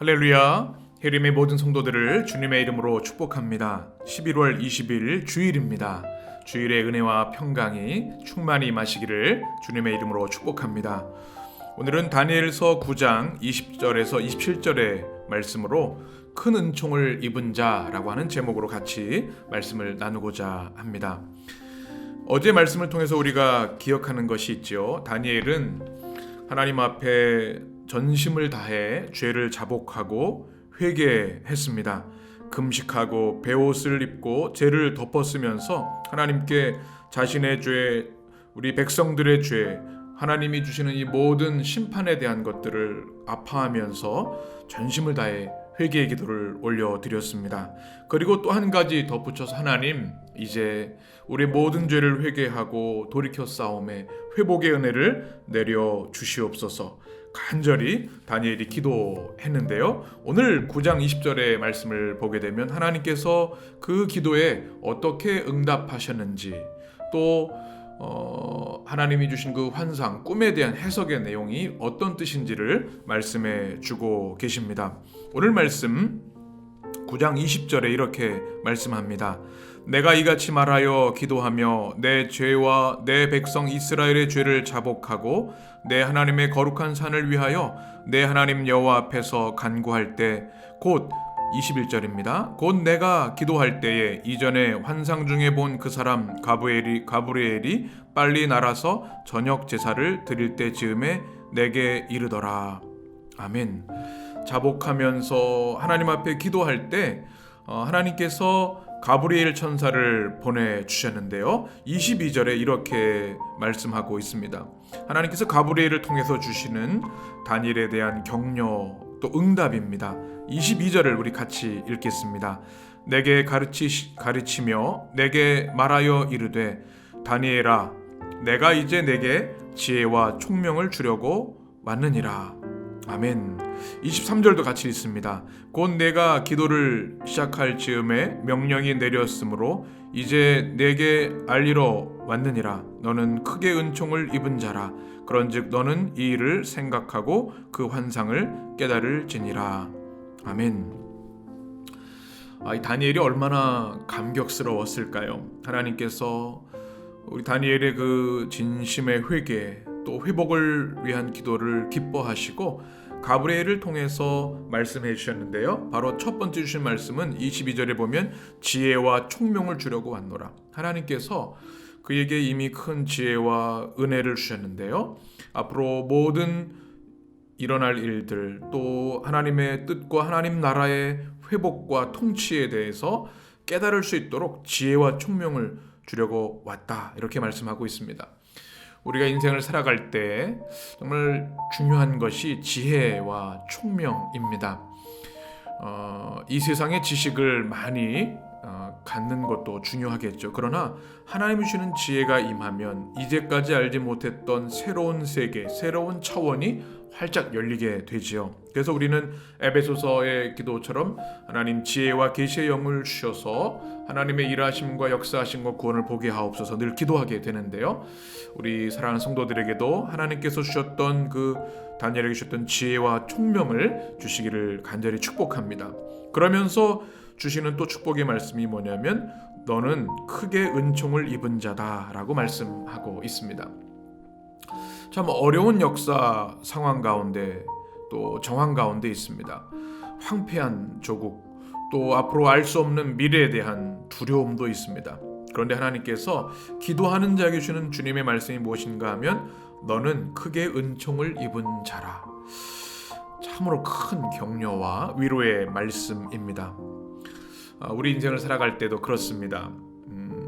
할렐루야. 해림의 모든 성도들을 주님의 이름으로 축복합니다. 11월 20일 주일입니다. 주일의 은혜와 평강이 충만히 임하시기를 주님의 이름으로 축복합니다. 오늘은 다니엘서 9장 20절에서 27절의 말씀으로 큰 은총을 입은 자라고 하는 제목으로 같이 말씀을 나누고자 합니다. 어제 말씀을 통해서 우리가 기억하는 것이 있죠. 다니엘은 하나님 앞에 전심을 다해 죄를 자복하고 회개했습니다. 금식하고 베옷을 입고 죄를 덮었으면서 하나님께 자신의 죄, 우리 백성들의 죄, 하나님이 주시는 이 모든 심판에 대한 것들을 아파하면서 전심을 다해 회개의 기도를 올려드렸습니다. 그리고 또 한 가지 덧붙여서 하나님, 이제 우리 모든 죄를 회개하고 돌이켜 싸움에 회복의 은혜를 내려 주시옵소서 간절히 다니엘이 기도했는데요. 오늘 9장 20절의 말씀을 보게 되면 하나님께서 그 기도에 어떻게 응답하셨는지, 또 하나님이 주신 그 환상, 꿈에 대한 해석의 내용이 어떤 뜻인지를 말씀해 주고 계십니다. 오늘 말씀 9장 20절에 이렇게 말씀합니다. 내가 이같이 말하여 기도하며 내 죄와 내 백성 이스라엘의 죄를 자복하고 내 하나님의 거룩한 산을 위하여 내 하나님 여호와 앞에서 간구할 때, 곧 21절입니다. 곧 내가 기도할 때에 이전에 환상 중에 본 그 사람 가브리엘이 빨리 날아서 저녁 제사를 드릴 때 즈음에 내게 이르더라. 아멘. 자복하면서 하나님 앞에 기도할 때 하나님께서 가브리엘 천사를 보내주셨는데요. 22절에 이렇게 말씀하고 있습니다. 하나님께서 가브리엘을 통해서 주시는 다니엘에 대한 격려 또 응답입니다. 22절을 우리 같이 읽겠습니다. 내게 가르치며 내게 말하여 이르되 다니엘아, 내가 이제 내게 지혜와 총명을 주려고 왔느니라. 아멘. 23절도 같이 있습니다. 곧 내가 기도를 시작할 즈음에 명령이 내렸으므로 이제 내게 알리러 왔느니라. 너는 크게 은총을 입은 자라. 그런즉 너는 이 일을 생각하고 그 환상을 깨달을지니라. 아멘. 이 다니엘이 얼마나 감격스러웠을까요? 하나님께서 우리 다니엘의 그 진심의 회개, 또 회복을 위한 기도를 기뻐하시고 가브리엘을 통해서 말씀해 주셨는데요. 바로 첫 번째 주신 말씀은 22절에 보면 지혜와 총명을 주려고 왔노라. 하나님께서 그에게 이미 큰 지혜와 은혜를 주셨는데요. 앞으로 모든 일어날 일들, 또 하나님의 뜻과 하나님 나라의 회복과 통치에 대해서 깨달을 수 있도록 지혜와 총명을 주려고 왔다, 이렇게 말씀하고 있습니다. 우리가 인생을 살아갈 때 정말 중요한 것이 지혜와 총명입니다. 이 세상의 지식을 많이 갖는 것도 중요하겠죠. 그러나 하나님이 주시는 지혜가 임하면 이제까지 알지 못했던 새로운 세계, 새로운 차원이 활짝 열리게 되지요. 그래서 우리는 에베소서의 기도처럼 하나님 지혜와 계시의 영을 주셔서 하나님의 일하심과 역사하심과 구원을 보게 하옵소서 늘 기도하게 되는데요. 우리 사랑하는 성도들에게도 하나님께서 주셨던 그 다니엘에게 주셨던 지혜와 총명을 주시기를 간절히 축복합니다. 그러면서 주시는 또 축복의 말씀이 뭐냐면 너는 크게 은총을 입은 자다라고 말씀하고 있습니다. 참 어려운 역사 상황 가운데 또 정황 가운데 있습니다. 황폐한 조국, 또 앞으로 알 수 없는 미래에 대한 두려움도 있습니다. 그런데 하나님께서 기도하는 자에게 주는 주님의 말씀이 무엇인가 하면 너는 크게 은총을 입은 자라. 참으로 큰 격려와 위로의 말씀입니다. 우리 인생을 살아갈 때도 그렇습니다.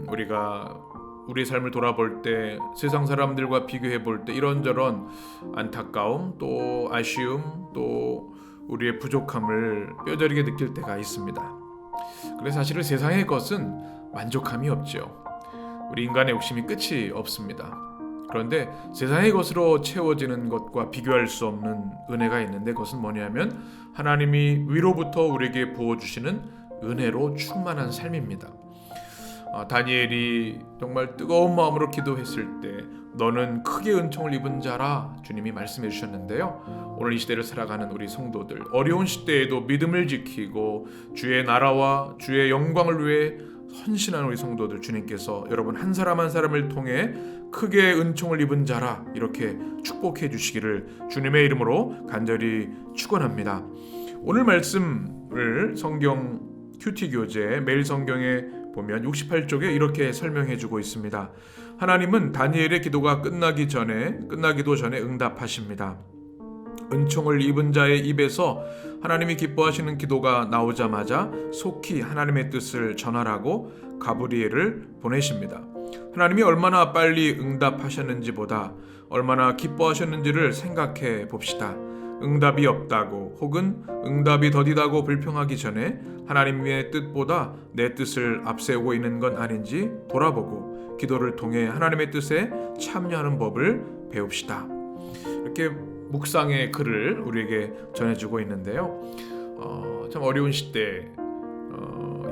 우리가 우리의 삶을 돌아볼 때 세상 사람들과 비교해 볼 때 이런저런 안타까움, 또 아쉬움, 또 우리의 부족함을 뼈저리게 느낄 때가 있습니다. 그래서 사실은 세상의 것은 만족함이 없죠. 우리 인간의 욕심이 끝이 없습니다. 그런데 세상의 것으로 채워지는 것과 비교할 수 없는 은혜가 있는데 그것은 뭐냐면 하나님이 위로부터 우리에게 부어주시는 은혜로 충만한 삶입니다. 다니엘이 정말 뜨거운 마음으로 기도했을 때 너는 크게 은총을 입은 자라 주님이 말씀해 주셨는데요. 오늘 이 시대를 살아가는 우리 성도들, 어려운 시대에도 믿음을 지키고 주의 나라와 주의 영광을 위해 헌신한 우리 성도들, 주님께서 여러분 한 사람 한 사람을 통해 크게 은총을 입은 자라 이렇게 축복해 주시기를 주님의 이름으로 간절히 축원합니다. 오늘 말씀을 성경 큐티 교재 매일 성경에 보면 68쪽에 이렇게 설명해 주고 있습니다. 하나님은 다니엘의 기도가 끝나기도 전에 응답하십니다. 은총을 입은 자의 입에서 하나님이 기뻐하시는 기도가 나오자마자 속히 하나님의 뜻을 전하라고 가브리엘을 보내십니다. 하나님이 얼마나 빨리 응답하셨는지보다 얼마나 기뻐하셨는지를 생각해 봅시다. 응답이 없다고 혹은 응답이 더디다고 불평하기 전에 하나님의 뜻보다 내 뜻을 앞세우고 있는 건 아닌지 돌아보고 기도를 통해 하나님의 뜻에 참여하는 법을 배웁시다. 이렇게 묵상의 글을 우리에게 전해주고 있는데요. 참 어려운 시대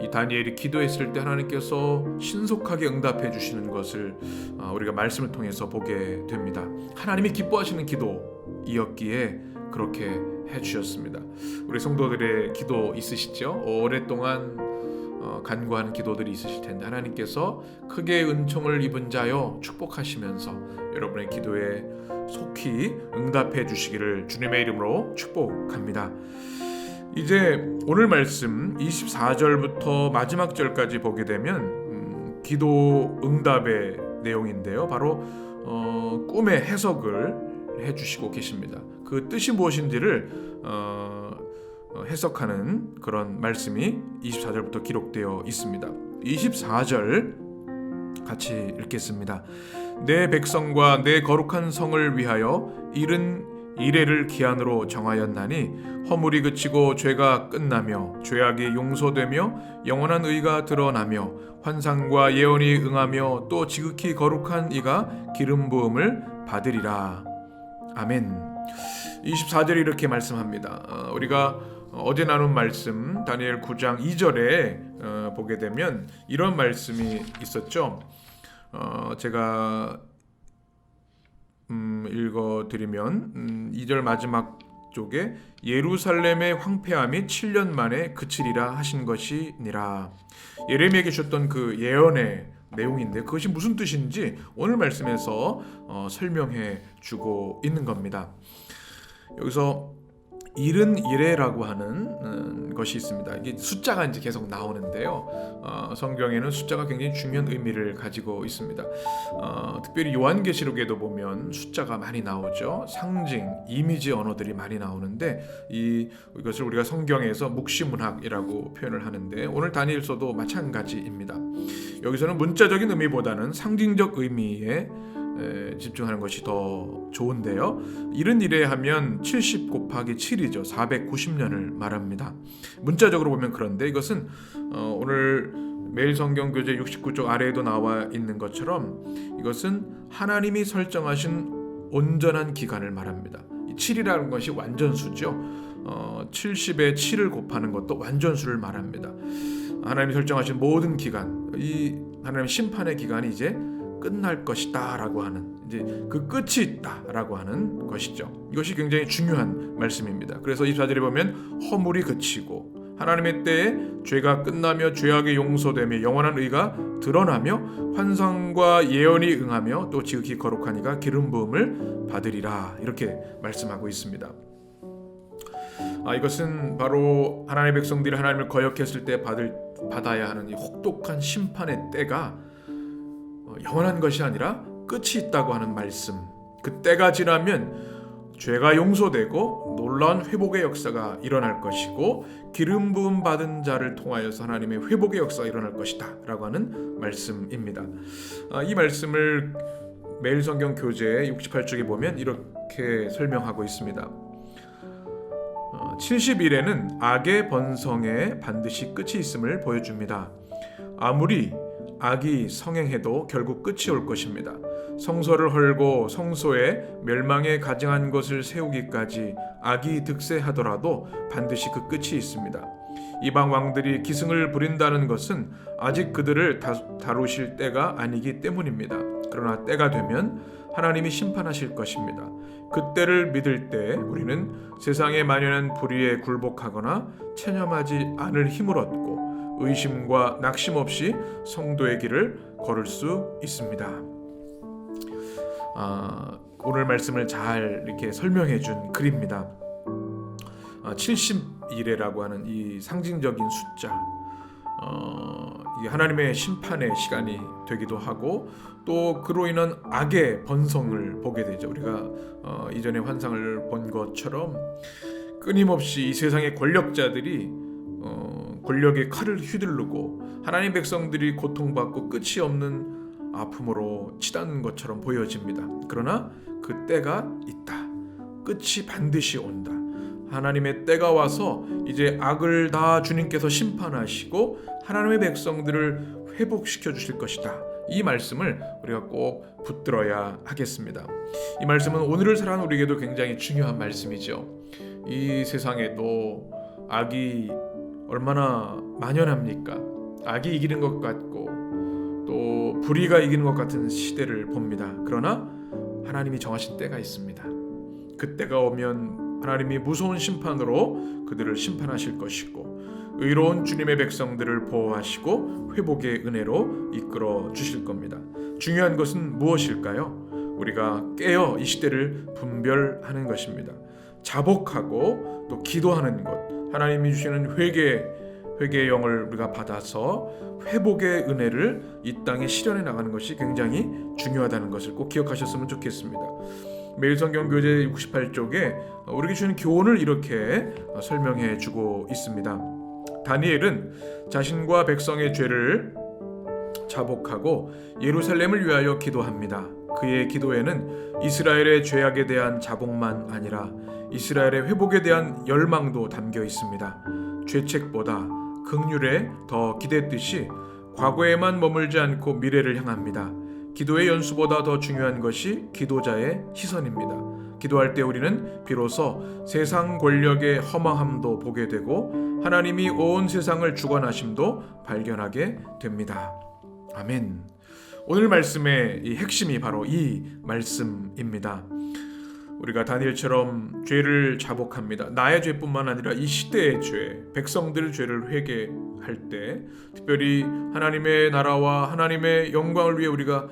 이 다니엘이 기도했을 때 하나님께서 신속하게 응답해 주시는 것을 우리가 말씀을 통해서 보게 됩니다. 하나님이 기뻐하시는 기도이었기에 그렇게 해주셨습니다. 우리 성도들의 기도 있으시죠? 오랫동안 간구하는 기도들이 있으실 텐데 하나님께서 크게 은총을 입은 자여 축복하시면서 여러분의 기도에 속히 응답해 주시기를 주님의 이름으로 축복합니다. 이제 오늘 말씀 24절부터 마지막 절까지 보게 되면 기도 응답의 내용인데요. 바로 꿈의 해석을 해주시고 계십니다. 그 뜻이 무엇인지를 해석하는 그런 말씀이 24절부터 기록되어 있습니다. 24절 같이 읽겠습니다. 내 백성과 내 거룩한 성을 위하여 이른 이레를 기한으로 정하였나니 허물이 그치고 죄가 끝나며 죄악이 용서되며 영원한 의가 드러나며 환상과 예언이 응하며 또 지극히 거룩한 이가 기름 부음을 받으리라. 아멘. 24절이 이렇게 말씀합니다. 우리가 어제 나눈 말씀 다니엘 9장 2절에 보게 되면 이런 말씀이 있었죠. 제가 읽어드리면 2절 마지막 쪽에 예루살렘의 황폐함이 7년 만에 그치리라 하신 것이니라. 예레미야에게 주셨던 그 예언의 내용인데 그것이 무슨 뜻인지 오늘 말씀에서 설명해 주고 있는 겁니다. 여기서 이른 이레라고 하는 것이 있습니다. 이게 숫자가 이제 계속 나오는데요. 성경에는 숫자가 굉장히 중요한 의미를 가지고 있습니다. 특별히 요한계시록에도 보면 숫자가 많이 나오죠. 상징, 이미지 언어들이 많이 나오는데 이것을 우리가 성경에서 묵시문학이라고 표현을 하는데 오늘 다니엘서도 마찬가지입니다. 여기서는 문자적인 의미보다는 상징적 의미에 집중하는 것이 더 좋은데요. 이른 이래 하면 70 곱하기 7이죠. 490년을 말합니다. 문자적으로 보면 그런데 이것은 오늘 매일 성경 교재 69쪽 아래에도 나와 있는 것처럼 이것은 하나님이 설정하신 온전한 기간을 말합니다. 이 7이라는 것이 완전수죠. 70에 7을 곱하는 것도 완전수를 말합니다. 하나님이 설정하신 모든 기간, 이 하나님의 심판의 기간이 이제 끝날 것이다 라고 하는 이제 그 끝이 있다 라고 하는 것이죠. 이것이 굉장히 중요한 말씀입니다. 그래서 24절에 보면 허물이 그치고 하나님의 때에 죄가 끝나며 죄악이 용서되며 영원한 의가 드러나며 환상과 예언이 응하며 또 지극히 거룩한 이가 기름 부음을 받으리라 이렇게 말씀하고 있습니다. 이것은 바로 하나님의 백성들이 하나님을 거역했을 때 받아야 하는 이 혹독한 심판의 때가 영원한 것이 아니라 끝이 있다고 하는 말씀. 그 때가 지나면 죄가 용서되고 놀라운 회복의 역사가 일어날 것이고 기름 부음 받은 자를 통하여서 하나님의 회복의 역사가 일어날 것이다 라고 하는 말씀입니다. 이 말씀을 매일 성경 교재 68쪽에 보면 이렇게 설명하고 있습니다. 70일에는 악의 번성에 반드시 끝이 있음을 보여줍니다. 아무리 악이 성행해도 결국 끝이 올 것입니다. 성소를 헐고 성소에 멸망에 가증한 것을 세우기까지 악이 득세하더라도 반드시 그 끝이 있습니다. 이방 왕들이 기승을 부린다는 것은 아직 그들을 다루실 때가 아니기 때문입니다. 그러나 때가 되면 하나님이 심판하실 것입니다. 그때를 믿을 때 우리는 세상에 만연한 불의에 굴복하거나 체념하지 않을 힘을 얻고 의심과 낙심 없이 성도의 길을 걸을 수 있습니다. 오늘 말씀을 잘 이렇게 설명해 준 글입니다. 70일이라고 하는 이 상징적인 숫자, 이 하나님의 심판의 시간이 되기도 하고 또 그로 인한 악의 번성을 보게 되죠. 우리가 이전에 환상을 본 것처럼 끊임없이 이 세상의 권력자들이 권력의 칼을 휘두르고 하나님 백성들이 고통받고 끝이 없는 아픔으로 치닫는 것처럼 보여집니다. 그러나 그 때가 있다. 끝이 반드시 온다. 하나님의 때가 와서 이제 악을 다 주님께서 심판하시고 하나님의 백성들을 회복시켜 주실 것이다. 이 말씀을 우리가 꼭 붙들어야 하겠습니다. 이 말씀은 오늘을 살아가는 우리에게도 굉장히 중요한 말씀이죠. 이 세상에도 악이 얼마나 만연합니까? 악이 이기는 것 같고 또 불의가 이기는 것 같은 시대를 봅니다. 그러나 하나님이 정하신 때가 있습니다. 그 때가 오면 하나님이 무서운 심판으로 그들을 심판하실 것이고 의로운 주님의 백성들을 보호하시고 회복의 은혜로 이끌어 주실 겁니다. 중요한 것은 무엇일까요? 우리가 깨어 이 시대를 분별하는 것입니다. 자복하고 또 기도하는 것, 하나님이 주시는 회개의 영을 우리가 받아서 회복의 은혜를 이 땅에 실현해 나가는 것이 굉장히 중요하다는 것을 꼭 기억하셨으면 좋겠습니다. 매일성경교재 68쪽에 우리에게 주는 교훈을 이렇게 설명해 주고 있습니다. 다니엘은 자신과 백성의 죄를 자복하고 예루살렘을 위하여 기도합니다. 그의 기도에는 이스라엘의 죄악에 대한 자복만 아니라 이스라엘의 회복에 대한 열망도 담겨 있습니다. 죄책보다 긍휼에 더 기댔듯이 과거에만 머물지 않고 미래를 향합니다. 기도의 연수보다 더 중요한 것이 기도자의 시선입니다. 기도할 때 우리는 비로소 세상 권력의 허망함도 보게 되고 하나님이 온 세상을 주관하심도 발견하게 됩니다. 아멘. 오늘 말씀의 이 핵심이 바로 이 말씀입니다. 우리가 다니엘처럼 죄를 자복합니다. 나의 죄뿐만 아니라 이 시대의 죄, 백성들의 죄를 회개할 때 특별히 하나님의 나라와 하나님의 영광을 위해 우리가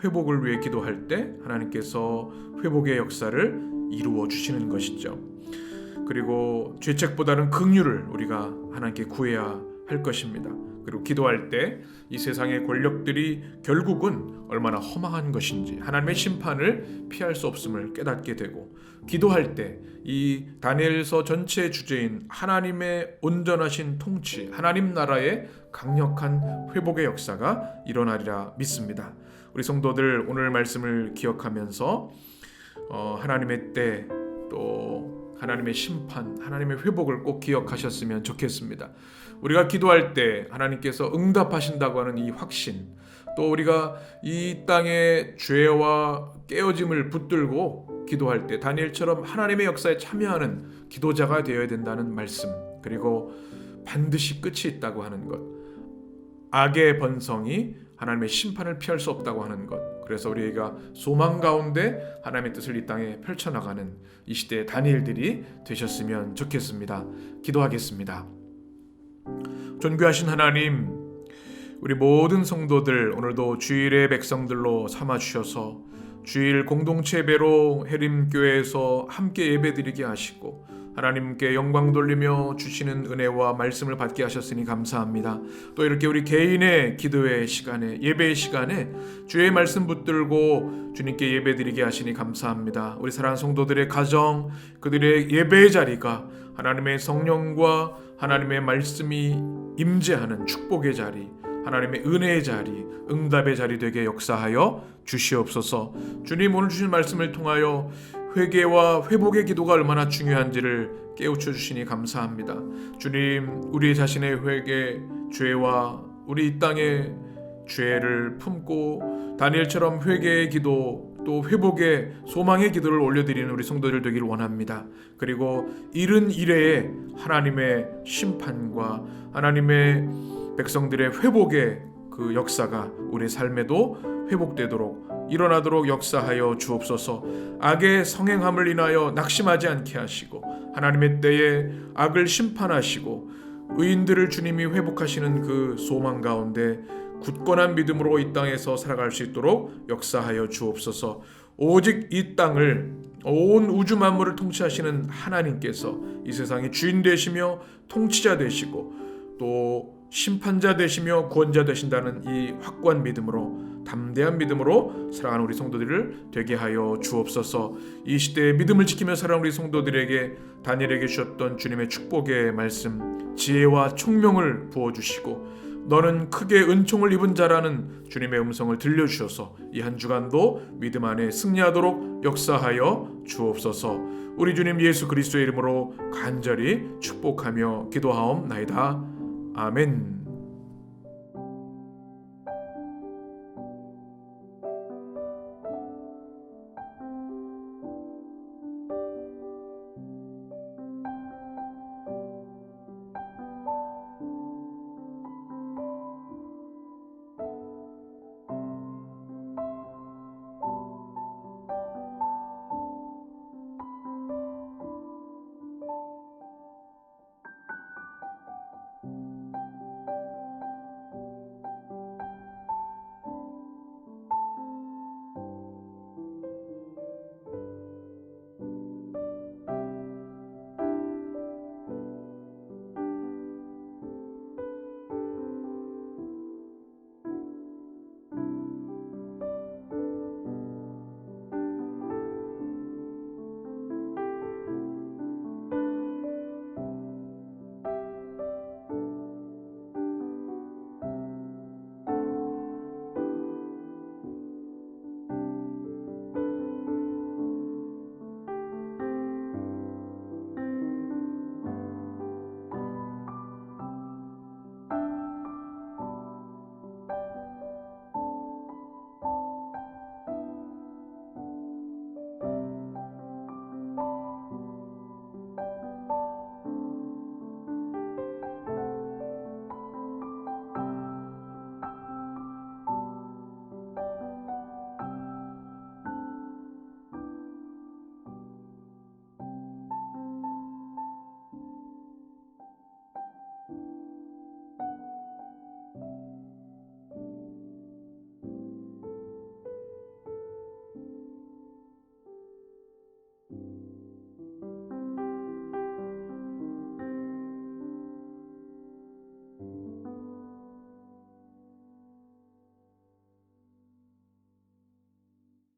회복을 위해 기도할 때 하나님께서 회복의 역사를 이루어 주시는 것이죠. 그리고 죄책보다는 긍휼을 우리가 하나님께 구해야 할 것입니다. 그리고 기도할 때 이 세상의 권력들이 결국은 얼마나 허망한 것인지 하나님의 심판을 피할 수 없음을 깨닫게 되고 기도할 때 이 다니엘서 전체의 주제인 하나님의 온전하신 통치, 하나님 나라의 강력한 회복의 역사가 일어나리라 믿습니다. 우리 성도들 오늘 말씀을 기억하면서 하나님의 때 또 하나님의 심판, 하나님의 회복을 꼭 기억하셨으면 좋겠습니다. 우리가 기도할 때 하나님께서 응답하신다고 하는 이 확신, 또 우리가 이 땅의 죄와 깨어짐을 붙들고 기도할 때 다니엘처럼 하나님의 역사에 참여하는 기도자가 되어야 된다는 말씀, 그리고 반드시 끝이 있다고 하는 것, 악의 번성이 하나님의 심판을 피할 수 없다고 하는 것, 그래서 우리가 소망 가운데 하나님의 뜻을 이 땅에 펼쳐나가는 이 시대의 다니엘들이 되셨으면 좋겠습니다. 기도하겠습니다. 존귀하신 하나님, 우리 모든 성도들 오늘도 주일의 백성들로 삼아주셔서 주일 공동체 예배로 해림교회에서 함께 예배드리게 하시고 하나님께 영광 돌리며 주시는 은혜와 말씀을 받게 하셨으니 감사합니다. 또 이렇게 우리 개인의 기도의 시간에, 예배의 시간에 주의 말씀 붙들고 주님께 예배드리게 하시니 감사합니다. 우리 사랑하는 성도들의 가정, 그들의 예배의 자리가 하나님의 성령과 하나님의 말씀이 임재하는 축복의 자리, 하나님의 은혜의 자리, 응답의 자리 되게 역사하여 주시옵소서. 주님 오늘 주신 말씀을 통하여 회개와 회복의 기도가 얼마나 중요한지를 깨우쳐 주시니 감사합니다. 주님, 우리 자신의 회개, 죄와 우리 이 땅의 죄를 품고 다니엘처럼 회개의 기도, 또 회복의 소망의 기도를 올려드리는 우리 성도들 되기를 원합니다. 그리고 이른 이래에 하나님의 심판과 하나님의 백성들의 회복의 그 역사가 우리 삶에도 회복되도록 일어나도록 역사하여 주옵소서. 악의 성행함을 인하여 낙심하지 않게 하시고 하나님의 때에 악을 심판하시고 의인들을 주님이 회복하시는 그 소망 가운데 굳건한 믿음으로 이 땅에서 살아갈 수 있도록 역사하여 주옵소서. 오직 이 땅을 온 우주 만물을 통치하시는 하나님께서 이 세상의 주인 되시며 통치자 되시고 또 심판자 되시며 구원자 되신다는 이 확고한 믿음으로 담대한 믿음으로 살아가는 우리 성도들을 되게 하여 주옵소서. 이 시대에 믿음을 지키며 살아가는 우리 성도들에게 다니엘에게 주셨던 주님의 축복의 말씀, 지혜와 총명을 부어주시고 너는 크게 은총을 입은 자라는 주님의 음성을 들려주셔서 이 한 주간도 믿음 안에 승리하도록 역사하여 주옵소서. 우리 주님 예수 그리스도의 이름으로 간절히 축복하며 기도하옵나이다. 아멘.